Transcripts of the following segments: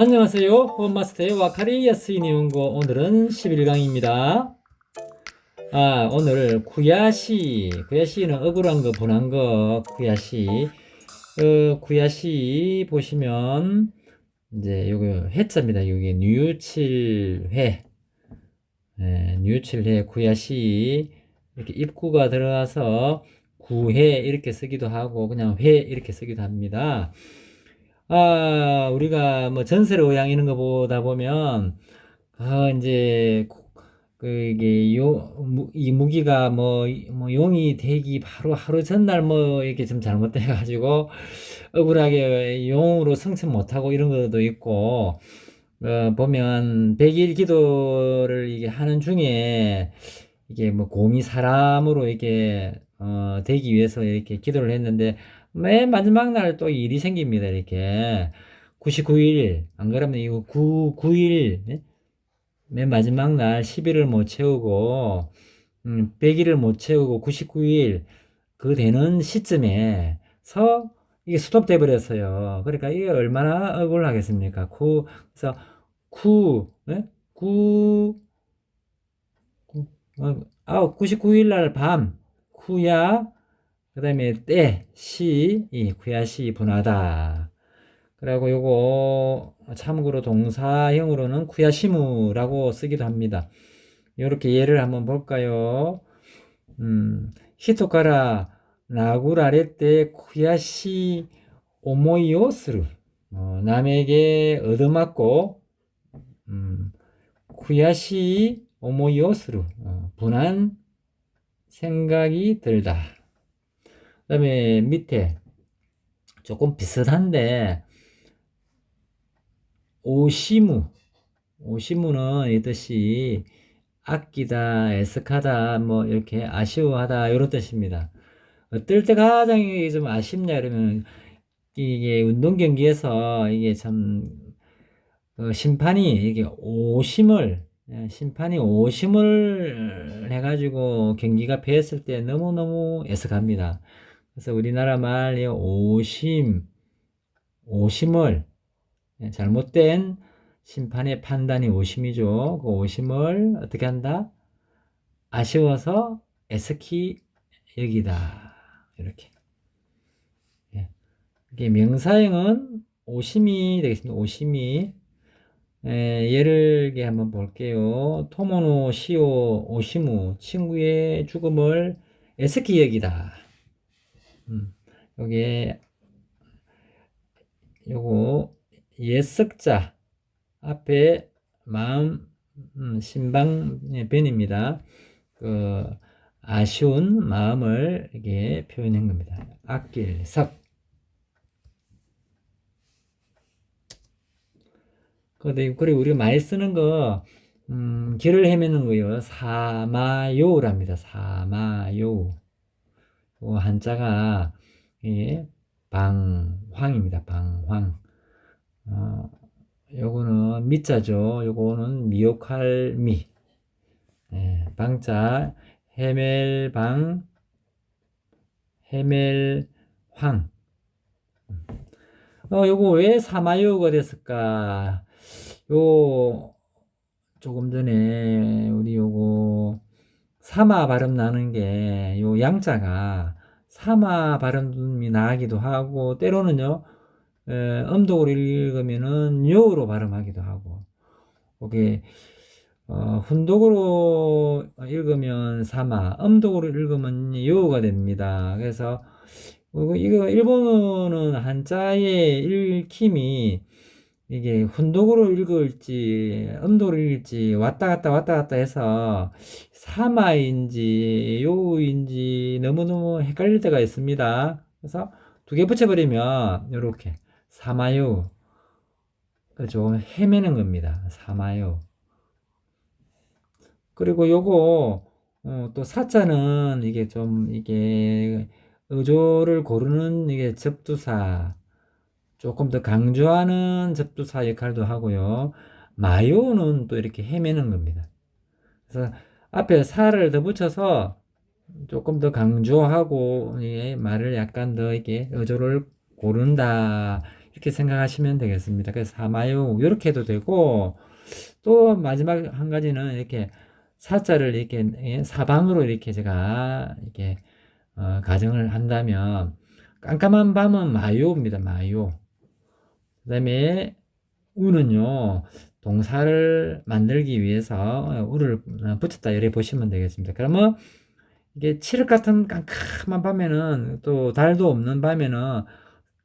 안녕하세요. 홈마스터의 와카리 야스인이 원고 오늘은 11강입니다. 오늘 구야시는 억울한 거, 분한 거, 구야시 보시면 이제 요거 해자입니다. 여기 뉴칠회, 뉴칠회 구야시 이렇게 입구가 들어가서 구회 이렇게 쓰기도 하고 그냥 회 이렇게 쓰기도 합니다. 우리가 뭐 전설 의양 이런 거 보다 보면, 이제, 이게, 이 무기가 뭐, 용이 되기 바로 하루 전날 뭐, 이렇게 좀 잘못돼가지고, 억울하게 용으로 승천 못하고 이런 것도 있고, 보면, 백일 기도를 이게 하는 중에, 이게 뭐, 공이 사람으로 이렇게, 되기 위해서 이렇게 기도를 했는데, 맨 마지막 날 또 일이 생깁니다. 이렇게 99일 안 그러면 이거 9일 맨 마지막 날 10일을 못 채우고 100일을 못 채우고 99일 그 되는 시점에서 이게 스톱돼 버렸어요. 그러니까 이게 얼마나 억울하겠습니까? 그래서 구, 네? 99일 날 밤, 구야, 그 다음에 이 구야시 분하다. 그리고 요거 참고로 동사형으로는 구야시무라고 쓰기도 합니다. 이렇게 예를 한번 볼까요? 히토카라 나구라레 구야시 오모이오스루. 남에게 얻어맞고 구야시 오모이오스루. 분한 생각이 들다. 그 다음에 밑에 조금 비슷한데 오시무는 이 뜻이 아끼다, 애석하다, 뭐 이렇게 아쉬워하다 이런 뜻입니다. 어떨 때 가장 이게 좀 아쉽냐 이러면 이게 운동 경기에서 이게 참 심판이 이게 심판이 오심을 해가지고 경기가 패했을 때 너무너무 애석합니다. 그래서 우리나라 말이 오심을, 잘못된 심판의 판단이 오심이죠. 그 오심을 어떻게 한다? 아쉬워서 애석히 여기다. 이렇게. 예. 이게 명사형은 오심이 되겠습니다. 오심이. 예를 한번 볼게요. 토모노 시오 오시무, 친구의 죽음을 애석히 여기다. 여기에 요거 예석자 앞에 마음, 신방 변입니다. 그 아쉬운 마음을 이렇게 표현한 겁니다. 아낄 석. 그리고 우리가 많이 쓰는 거, 길을 헤매는 거요. 사마요랍니다. 사마요. 한자가, 예, 방황입니다. 방황. 요거는 미자죠. 요거는 미혹할 미. 방자, 헤멜방, 헤멜황. 요거 왜 사마요가 됐을까? 조금 전에 우리 요거 사마 발음 나는 게 요 양자가 사마 발음이 나기도 하고 때로는요 음독으로 읽으면은 요로 발음하기도 하고 그게 훈독으로 읽으면 사마, 음독으로 읽으면 요가 됩니다. 그래서 이거 일본어는 한자의 읽힘이 이게 훈독으로 읽을지 음독으로 읽을지 왔다 갔다 해서 사마인지 요인지 너무너무 헷갈릴 때가 있습니다. 그래서 두 개 붙여버리면 이렇게 사마요, 좀 헤매는 겁니다. 사마요. 그리고 요거 또 사자는 이게 좀 이게 어조를 고르는 이게 접두사, 조금 더 강조하는 접두사 역할도 하고요. 마요는 또 이렇게 헤매는 겁니다. 그래서 앞에 사를 더 붙여서 조금 더 강조하고 말을 약간 더 이렇게 어조를 고른다 이렇게 생각하시면 되겠습니다. 그래서 사마요 이렇게 해도 되고, 또 마지막 한 가지는 이렇게 사자를 이렇게 사방으로 이렇게 제가 이렇게 가정을 한다면, 깜깜한 밤은 마요입니다. 마요. 그다음에 우는요, 동사를 만들기 위해서 우를 붙였다 이렇게 보시면 되겠습니다. 그러면 이게 칠흑 같은 깜깜한 밤에는, 또 달도 없는 밤에는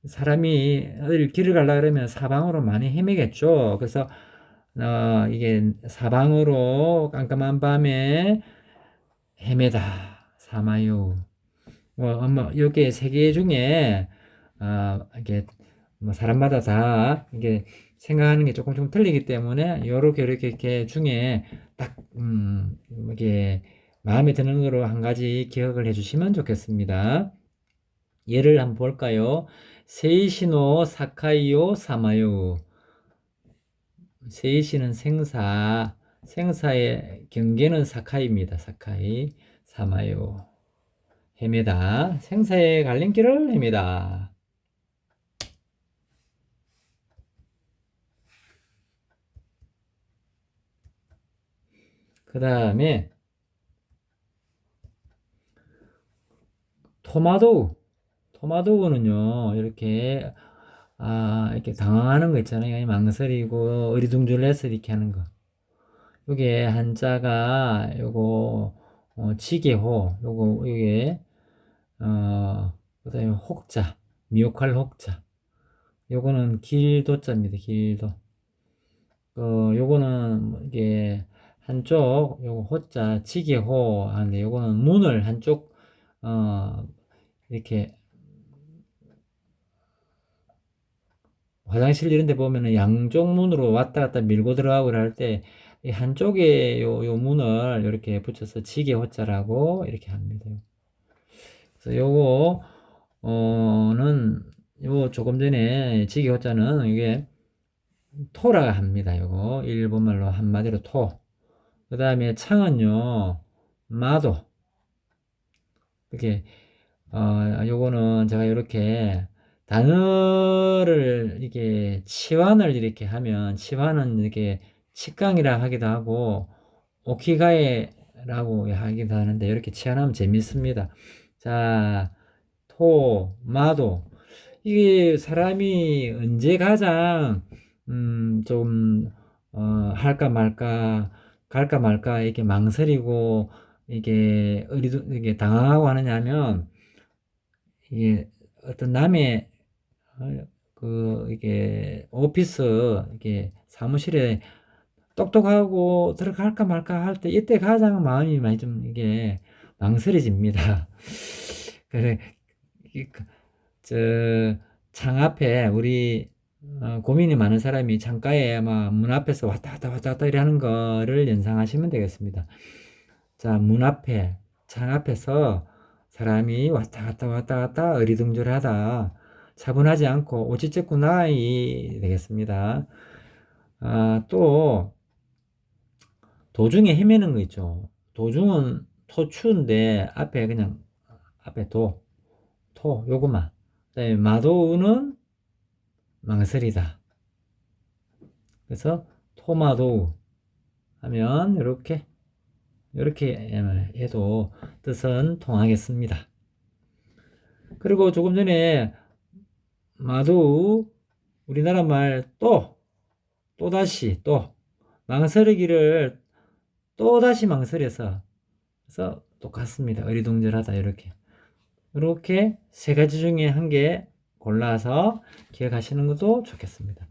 사람이 어딜 길을 가려 그러면 사방으로 많이 헤매겠죠. 그래서 이게 사방으로 깜깜한 밤에 헤매다 사마요. 이게 세 개 중에 이게 뭐 사람마다 다 이게 생각하는 게 조금 틀리기 때문에 요렇게 이렇게 중에 딱 이게 마음에 드는 거로 한 가지 기억을 해주시면 좋겠습니다. 예를 한번 볼까요? 세이시노 사카이요 사마요. 세이시는 생사, 생사의 경계는 사카이입니다. 사카이. 사마요. 헤매다. 생사의 갈림길을 헤매다. 그 다음에 토마도우. 토마도우는요, 이렇게 이렇게 당황하는 거 있잖아요. 망설이고 어리둥절해서 이렇게 하는 거. 요게 한자가 요거 지게호, 요거 이게 그다음에 혹자, 미혹할 혹자. 요거는 길도자입니다. 길도. 요거는 이게 한쪽 요거 호자 지게호 하는데, 요거는 문을 한쪽 이렇게 화장실 이런 데 보면은 양쪽 문으로 왔다 갔다 밀고 들어가고 할 때 이 한쪽에 요 문을 이렇게 붙여서 지게 호자라고 이렇게 합니다. 그래서 요거는 요 조금 전에 지게 호자는 이게 토라 합니다. 요거 일본말로 한마디로 토. 그 다음에 창은요 마도. 이렇게 요거는 제가 이렇게 단어를 이게 치환을 이렇게 하면, 치환은 이렇게 치강이라 하기도 하고 오키가에라고 하기도 하는데, 이렇게 치환하면 재밌습니다. 자, 토, 마도. 이게 사람이 언제 가장 좀 할까 말까, 갈까 말까 이렇게 망설이고 이게 당황하고 하느냐면, 이게 어떤 남의 이게 오피스 이게 사무실에 똑똑하고 들어갈까 말까 할 때, 이때 가장 마음이 많이 좀 이게 망설여집니다. 그래, 저 창 앞에 우리 고민이 많은 사람이 창가에 막 문 앞에서 왔다 갔다 왔다 갔다 이래 하는 거를 연상하시면 되겠습니다. 자, 문 앞에, 창 앞에서 사람이 왔다 갔다 왔다 갔다 어리둥절하다, 차분하지 않고 오지쨌구나이 되겠습니다. 또 도중에 헤매는 거 있죠. 도중은 토추인데 앞에 그냥 앞에 토 요거만. 그다음에 마도우는 망설이다. 그래서 토마도우 하면 이렇게 해도 뜻은 통하겠습니다. 그리고 조금 전에 마도우, 우리나라 말 또다시 망설이기를 또다시 망설여서, 그래서 똑같습니다. 어리둥절하다. 이렇게 세 가지 중에 한 개 골라서 기억하시는 것도 좋겠습니다.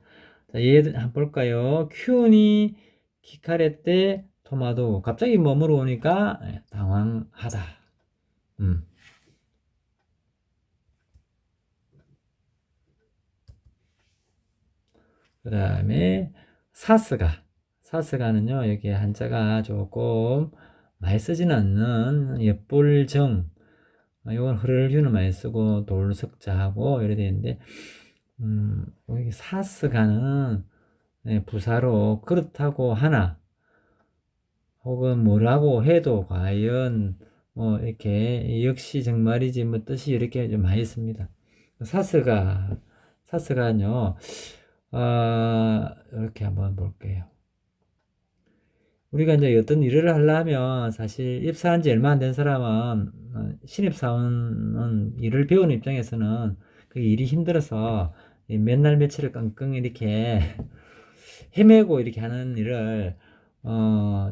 자, 얘 한번 볼까요? 큐니 키카레떼 토마도. 갑자기 뭐 물어보니까 당황하다. 그 다음에 사스가는요, 여기 한자가 조금 많이 쓰지는 않는 옅볼정, 이건 흐를휴는 많이 쓰고 돌석자하고 이래 되는데, 여기 사스가는 부사로 그렇다고 하나, 혹은 뭐라고 해도 과연 뭐 이렇게 역시 정말이지 뭐 뜻이 이렇게 좀 많이 있습니다. 사스가 사스가요, 이렇게 한번 볼게요. 우리가 이제 어떤 일을 하려면 사실 입사한 지 얼마 안 된 사람은, 신입사원은 일을 배우는 입장에서는 그 일이 힘들어서 몇날 며칠을 끙끙 이렇게 헤매고 이렇게 하는 일을,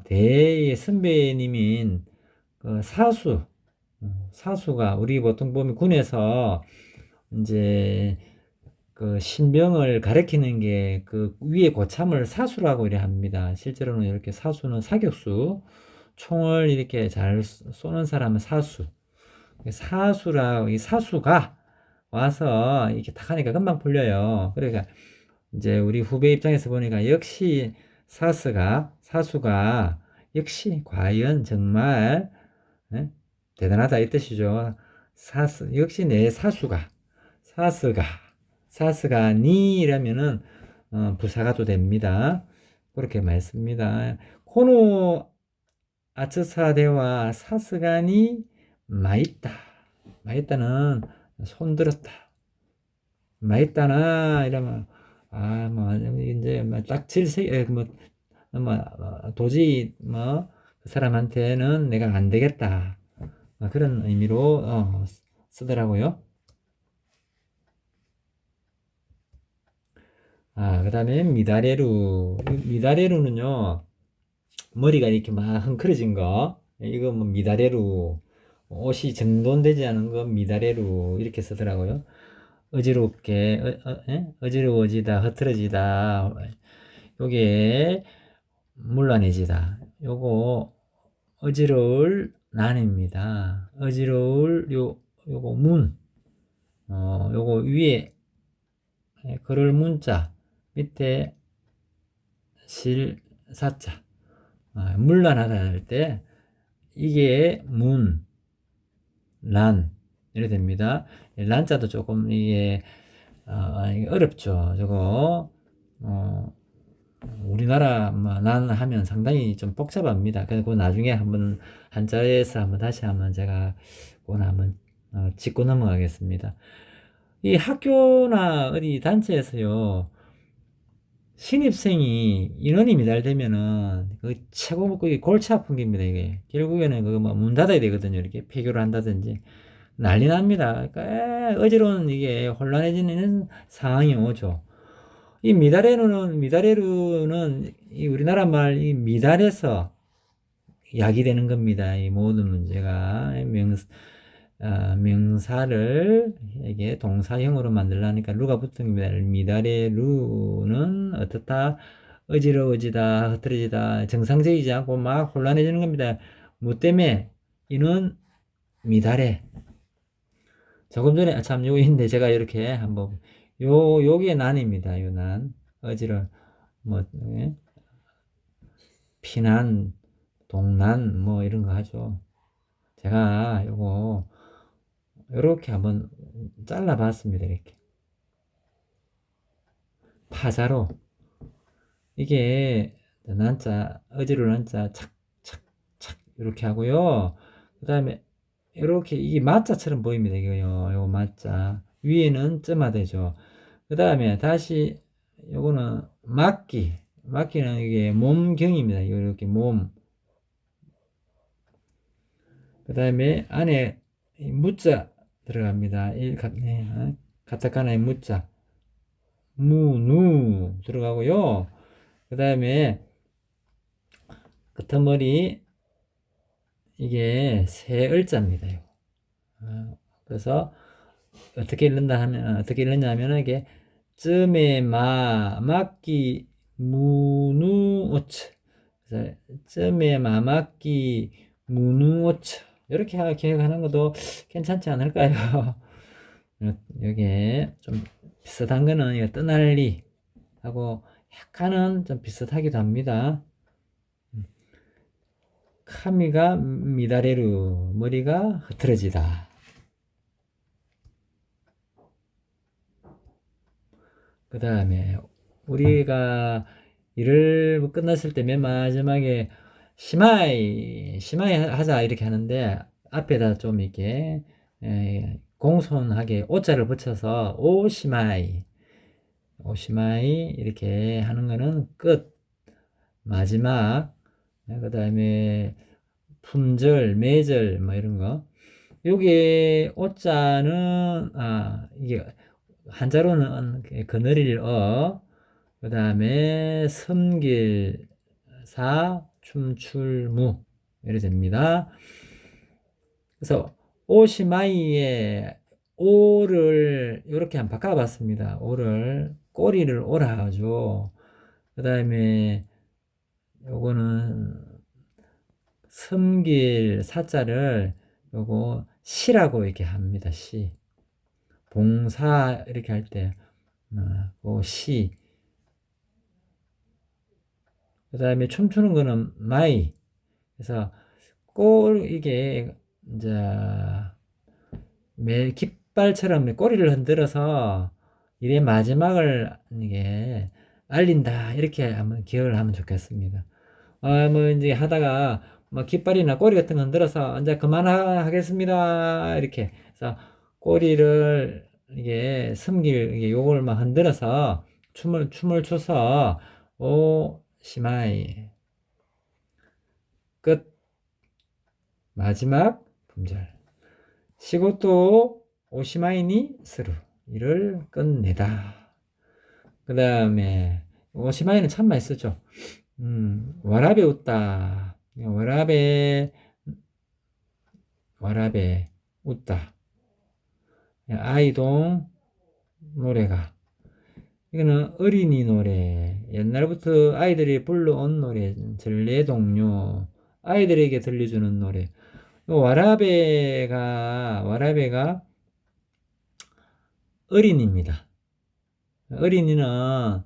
대의 선배님인 그 사수가 우리 보통 보면 군에서 이제 그 신병을 가리키는 게 그 위에 고참을 사수라고 이래 합니다. 실제로는 이렇게 사수는 사격수, 총을 이렇게 잘 쏘는 사람은 사수. 이 사수가 와서 이렇게 탁 하니까 금방 풀려요. 그러니까 이제 우리 후배 입장에서 보니까 역시 사수가 역시 과연 정말, 예? 대단하다 이 뜻이죠. 역시 내 사스가 사스가 니라면은 부사가 또 됩니다. 그렇게 말습니다. 코노 아츠사대와 사스가니 마있다는 손들었다. 마있다나 이러면 뭐 이제 딱 질색 도저히 그 사람한테는 내가 안 되겠다. 그런 의미로 쓰더라고요. 그다음에 미다레루는요, 머리가 이렇게 막 흥크러진 거, 이거 뭐 미다레루, 옷이 정돈되지 않은 거 미다레루 이렇게 쓰더라고요. 어지럽게, 어지러워지다, 흐트러지다, 요게 물란해지다. 요거 어지러울 난입니다. 어지러울 요거 요거 위에 그럴 문자 밑에 실 사자, 물란하다 할 때 이게 란 이래 됩니다. 란자도 조금 이게 어렵죠. 저거 우리나라 난 하면 상당히 좀 복잡합니다. 그래서 그 나중에 한번 한자에서 한번 다시 한번 제가 그거 한번 짚고 넘어가겠습니다. 이 학교나 어디 단체에서요, 신입생이 인원이 미달되면은 그 최고 그 골치 아픈 겁니다. 이게 결국에는 그거 뭐 문 닫아야 되거든요. 이렇게 폐교를 한다든지 난리 납니다. 그러니까 어지러운 이게 혼란해지는 상황이 오죠. 이 미다레루는 이 우리나라 말 이 미달에서 야기되는 겁니다. 이 모든 문제가 명사를 이게 동사형으로 만들라니까 루가 붙은 겁니다. 미다레루는 어떻다, 어지러워지다, 흐트러지다, 정상적이지 않고 막 혼란해지는 겁니다. 뭐 때문에? 이는 미다레. 조금 전에 참 요인데 제가 이렇게 한번 요게 난입니다. 요 난. 뭐 피난, 동난 뭐 이런 거 하죠. 제가 요거 요렇게 한번 잘라 봤습니다. 이렇게 파자로 이게 난자 어지러운 난자 착착착 이렇게 하고요. 그 다음에 이렇게 이게 마자처럼 보입니다. 이거요. 요 마자 위에는 점화되죠. 그 다음에 다시 요거는 막기는 이게 몸경입니다. 이렇게 그 다음에 안에 무자 들어갑니다. 가타카나의 무자 무누 들어가고요. 그 다음에 끝머리 이게 세 을자입니다. 그래서 어떻게 읽느냐면 이게 쯤에 막기 무누오츠, 그래서 쯤에 막기 무누오츠 이렇게 기억하는 것도 괜찮지 않을까요? 여기에 좀 비슷한 거는 이거 떠날리 하고 약간은 좀 비슷하기도 합니다. 카미가 미다레루, 머리가 흐트러지다. 그 다음에 우리가 일을 끝났을 때 맨 마지막에 시마이 하자 이렇게 하는데 앞에다 좀 이렇게 공손하게 오자를 붙여서 오시마이 오시마이 이렇게 하는 거는 끝, 마지막. 그 다음에 품절, 매절 뭐 이런 거. 요게 오자는 이게 한자로는 그늘일 그 다음에 섬길 사 춤출무 이렇게 됩니다. 그래서 오시마이의 오를 이렇게 한번 바꿔봤습니다. 오를 꼬리를 오라 하죠. 그 다음에 요거는 섬길 사자를 요거 시라고 이렇게 합니다. 시. 봉사 이렇게 할 때 시. 그 다음에 춤추는 거는 마이. 그래서 이게 이제 깃발처럼 꼬리를 흔들어서 일의 마지막을 이게 알린다 이렇게 한번 기억을 하면 좋겠습니다. 뭐 이제 하다가 뭐 깃발이나 꼬리 같은 거 흔들어서 이제 그만하겠습니다 이렇게 해서 꼬리를 이게 섬길 이게 요걸 막 흔들어서 춤을 춰서 오 시마이 끝, 마지막 품절. 쉬고 또 오시마이니 스루 이를 끝내다. 그 다음에 오시마이는 참 많이 쓰죠. 와라베 웃다. 와라베 웃다. 아이동 노래가. 이거는 어린이 노래. 옛날부터 아이들이 불러온 노래. 전래동요. 아이들에게 들려주는 노래. 와라베가 어린이입니다. 어린이는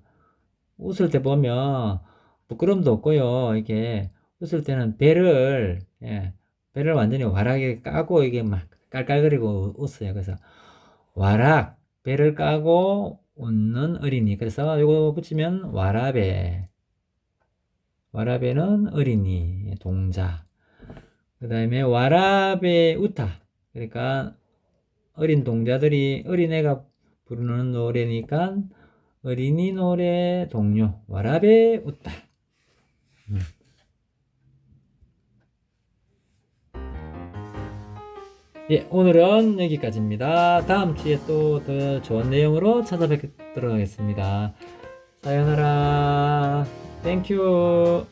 웃을 때 보면 부끄럼도 없고요. 이게 웃을 때는 배를 완전히 와락에 까고 이게 막 깔깔거리고 웃어요. 그래서 와락, 배를 까고 웃는 어린이. 그래서 이거 붙이면 와라베는 어린이, 동자. 그 다음에 와라베 우타. 그러니까 어린 동자들이 어린애가 부르는 노래니까 어린이 노래 동요 와라베 웃다. 예, 오늘은 여기까지입니다. 다음 주에 또 더 좋은 내용으로 찾아뵙도록 하겠습니다. 사요나라. 땡큐.